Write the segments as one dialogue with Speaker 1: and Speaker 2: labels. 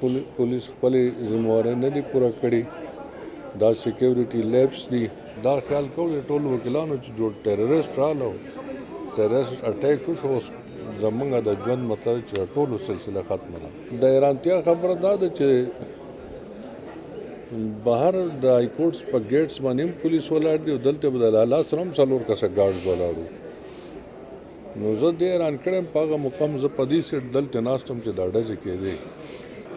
Speaker 1: پولیس خپل ذمہوارۍ نه دي پوره کړي دا سیکیورټي لیبس دي دا خیال کوو چې ټول وکیلانو چې جوړ ټیرریسټ راغله ټیرریسټ اټیک وشو اوس زمونږ د ژوند مطلب چې ټولو سلسله ختمه ده د حیرانتیا خبره دا ده چې بهر د های کورټس په ګیټس باندې هم پولیس ولاړ دي او دلته به د لالا سره هم څلور کسه ګارډز ولاړ وو نو زه دې حیران کړی یم په هغه مقام زه په دې سیټ دلته ناست وم چې دا ډزې کېدې.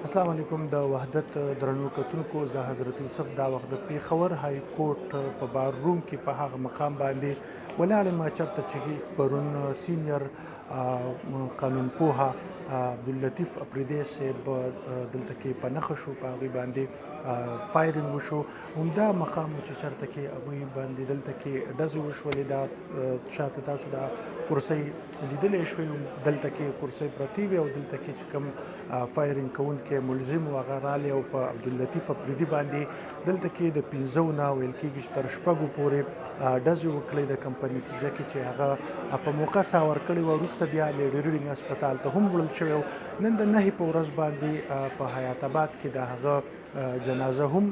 Speaker 2: السلام علیکم. د وحدت درنو کتونکو زه حضرت یوسف دا وخت د پیښور های کورټ په بار روم کې په هغه مقام باندې ولاړ یم چېرته چې پرون سینیر قانون پوهه عبداللطیف اپریدی صاحب دلته کې په نښه شو په هغوی باندې فایرنګ وشو همدا مقام چې چېرته کې هغوی باندې دلته کې ډزې وشولې دا شاته تاسو دا کرسۍ لیدلی شوی دلته کې کرسۍ پرتې وې او دلته کې چې کوم فایرنګ کوونکی ملزم و هغه رالی او په عبداللطیف اپریدي باندې دلته کې د 15 نه ویل کېږي چې تر 6 پورې ډزې وکړې د کوم په نتیجه کې چې هغه په موقع ساه ورکړې وه وروسته بیا لیډي ریډینګ هسپتال ته هم وړل شوی و نن د 9 په ورځ باندې په حیات آباد کې د هغه جنازه هم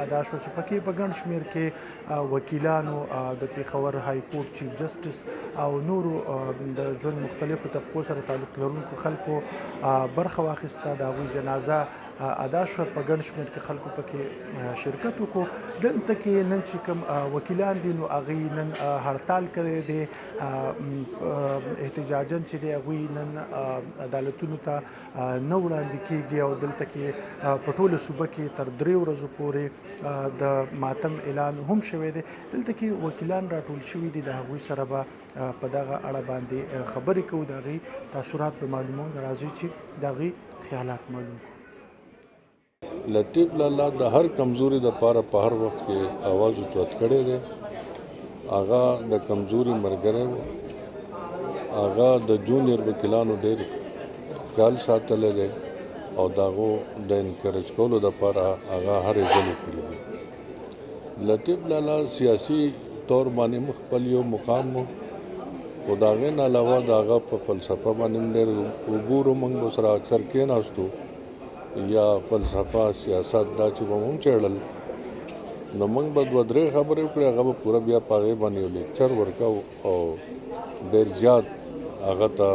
Speaker 2: ادا شو چې پکې په ګڼ شمېر کې وکیلانو د پیښور های کورټ چیف جسټس او نورو د ژوند مختلفو طبقو سره تعلق لرونکو خلکو برخه واخیسته د هغوی جنازه ادا شوه په ګڼ شمېر کې خلکو پکې شرکت وکړو دلته کې نن چې کوم وکیلان دي نو هغوی نن هړتال کړی دی احتجاجاً چې دی هغوی نن عدالتونو ته نه وړاندې کېږي او دلته کې په ټوله صوبه کې تر 3 ورځو پورې د ماتم اعلان هم شوی دی دلته کې وکیلان راټول شوي دي د هغوی سره به په دغه اړه باندې خبرې کوو د هغوی تاثرات به معلومو راځي چې د هغوی خیالات معلوم کړو.
Speaker 1: لطیف لالا د هر کمزوري دپاره په هر وخت کې اواز اوچت کړی دی هغه د کمزوري ملګری و هغه د جونیر وکیلانو ډېر خیال ساتلی دی او د هغو د انکریج کولو دپاره هغه هرې ډلې کړي دي. لطیف لالا سیاسي طور باندې خپل یو مقام و خو د هغې نه علاوه د هغه په فلسفه باندې هم ډېر وګورو موږ به سره اکثر کېناستو یا فلسفه سیاست دا چې به هم چېړل نو موږ به 2-3 خبرې وکړې هغه به پوره بیا په هغې باندې یو لیکچر ورکوو او ډېر زیات هغه ته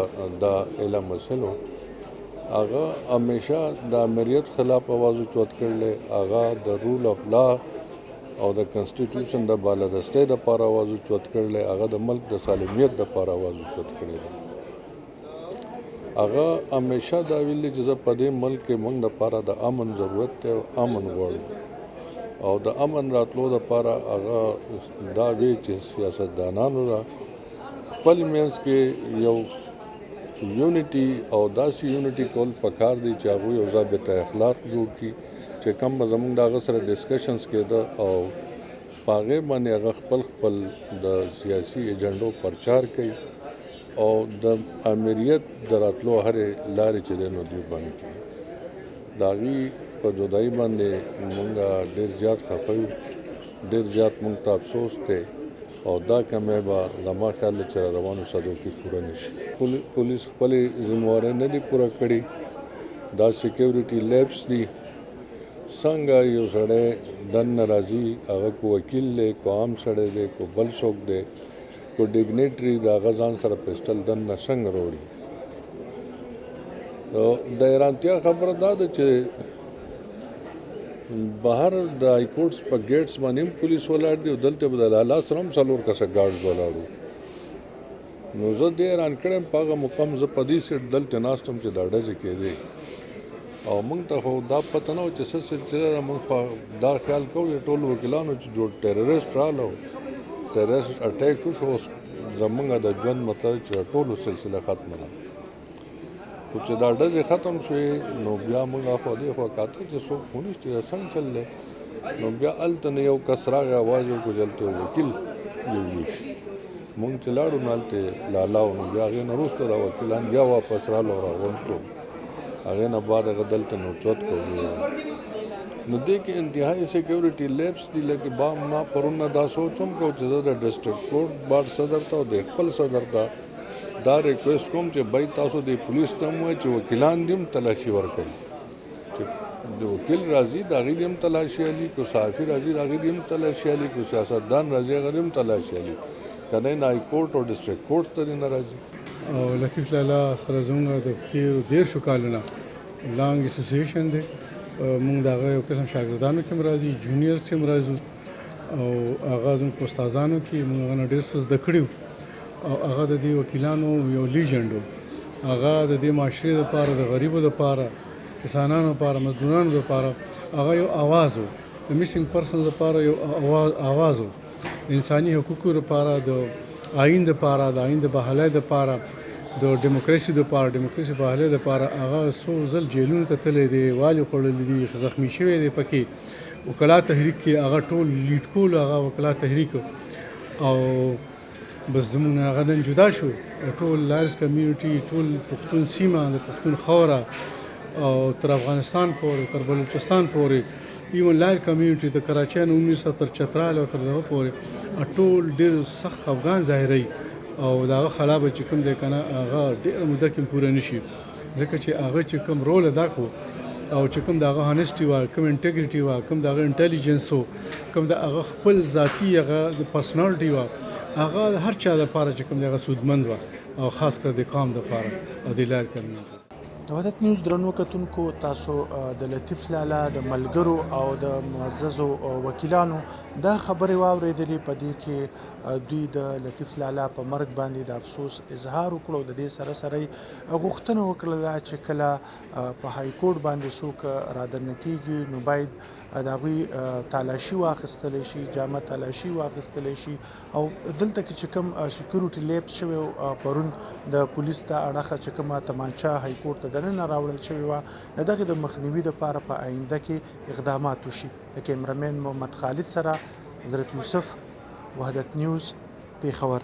Speaker 1: دا علم حاصل و هغه همیشه د امریت خلاف اواز اوچت کړلی هغه د رول اف لا او د کنسټیټیوشن د بالادستۍ دپاره اواز اوچت کړلی هغه د ملک د سالمیت دپاره اواز اوچت کړی دی هغه همیشه دا ویلي چې زه په دې ملک کې موږ دپاره د امن ضرورت دی او امن غواړو او د امن راتلو دپاره هغه دا وی چې سیاستدانانو را خپل منځ کې یو یونټي او داسې یونټي کول پکار دی چې هغوی یو ضابطه اخلاق جوړ کړي چې کوم به زموږ د هغه سره ډسکشنز کېده او په هغې باندې هغه خپل د سیاسي ایجنډو پرچار کوي او د امریت د راتلو هرې لارې چې دی نو دوی بند کړي د هغوی په جدایي باندې مونږ ډېر زیات خفه یو ډېر زیات مونږ ته افسوس دی او دا کمی به زما خیال دی چې را روانو صدو کې پوره نه شي. پولیس خپلې ذمہوارۍ نه دي پوره کړي دا سیکیورټي لیبس دي څنګه یو سړی دننه راځي هغه کو وکیل دی کو عام سړی دی کو بل څوک دی کو ډیګنیټري د هغه ځان سره پسټل دننه څنګه راوړي د حیرانتیا خبره دا ده چې بهر د های کورټس په ګیټس باندې هم پولیس ولاړ دي او دلته به د لالا سره هم 4 کسه ګارډز ولاړ وو نو زه دې حیران کړی یم په هغه مقام زه په دې سیټ دلته ناست وم چې دا ډزې کېدې او موږ ته خو دا پته نه و چې څه سلسله ده موږ دا خیال کوو چې ټول وکیلانو چې جوړ ټیرریسټ راغله ټیرریسټ اټیک وشو اوس زمونږ د ژوند مطلب چې ټولو سلسله ختمه ده خو چې دا ډزې ختم شوې نو بیا موږ اخوا دې خوا کاته چې څوک ونیستی دا څنګه چل دی نو بیا هلته نه یو کس راغی اواز یې وکړو چې هلته وکیل یوویش موږ چې لاړو نو هلته لالا و نو بیا هغې نه وروسته دا وکیلان بیا واپس رالو راغونډ کړو هغې نه بعد هغه دلته نو چوت کړو نو دې کې انتهایي سیکیورټي لیبس دي لکه ما پرون نه دا سوچ هم کوو چې زه د ډسټرکټ کورټ بارډ صدر ته او د خپل صدر ته دا ریکویسټ کوم چې باید تاسو د پولیس ته هم ووایئ چې وکیلان دې هم تلاشي ورکوي چې د وکیل راځي د هغې دې هم تلاشي علي، که صحافي راځي د هغې دې هم تلاشي علي، که سیاستدان راځي هغه دې هم تلاشي علي، که نه نای کورټ او ډسټرکټ کورټ ته دې نه راځي.
Speaker 3: او لطیف لالا سره زموږ د تېرو 13 کالونه لانګ اسوسییشن دی. موږ د هغه یو قسم شاګردانو کې هم راځي، جونیرز چې هم راځو، او هغه زموږ په استادانو کې موږ هغه نه ډېر څه زده کړي وو. او هغه د دې وکیلانو یو لیجنډ و. هغه د دې معاشرې دپاره، د غریبو دپاره، کسانانو لپاره، مزدورانو لپاره هغه یو اواز و. د میسنګ پرسن لپاره یو اواز و. د انساني حقوقو لپاره، د آئین لپاره، د آئین د بحالۍ لپاره، د ډیموکراسي لپاره، ډیموکراسي بحالۍ لپاره هغه څو ځل جیلونو ته تللی دی، والې خوړلی دي، زخمي شوی دی پکې. وکلا تحریک کې هغه ټول لیډ کولو، هغه وکلا تحریک. او بس زموږ نه هغه نن جدا شو. ټول لارس کمیونټي، ټول پښتون سیمه، د پښتون خاوره او تر افغانستان پورې، تر بلوچستان پورې، ایون لایر کمیونټي د کراچۍ نه ونیسه تر چترال او تر دغه پورې ټول ډېر سخت خفګان ظاهروي. او د هغه خلا به چې کوم دی که نه هغه ډېره موده کې پوره نه شي، ځکه چې هغه چې کوم رول ادا کړو او چې کوم د هغه هانسټي وه، کوم انټیګریټي وه، کوم د هغه انټیلیجنس و، کوم د هغه خپل ذاتي هغه د پرسنالټي وه، هغه هر چا دپاره چې کوم دی هغه سودمند وه، او خاص کر د قام دپاره او د لایر کمیونټي.
Speaker 2: وحدت نیوز درنو کتونکو، تاسو د لطیف لالا د ملګرو او د معززو وکیلانو دا خبرې واورېدلې، په دې کې دوی د لطیف لالا په مرګ باندې د افسوس اظهار وکړو. د دې سره سره غوښتنه وکړله چې کله په های کورټ باندې څوک رادننه کېږي نو باید د هغوی تالاشي واخیستلی شي، جامه تالاشي واخیستلی شي. او دلته کې چې کوم سکیورټي لیپس شوی پرون د پولیس ته اړخه چې کومه تمانچه های کورټ ته دننه راوړل شوې وه، د دغې د مخنیوي دپاره په آینده کې اقدامات وشي. د کیمرمین محمد خالد سره حضرت یوسف، وحدت نیوز، پېښور.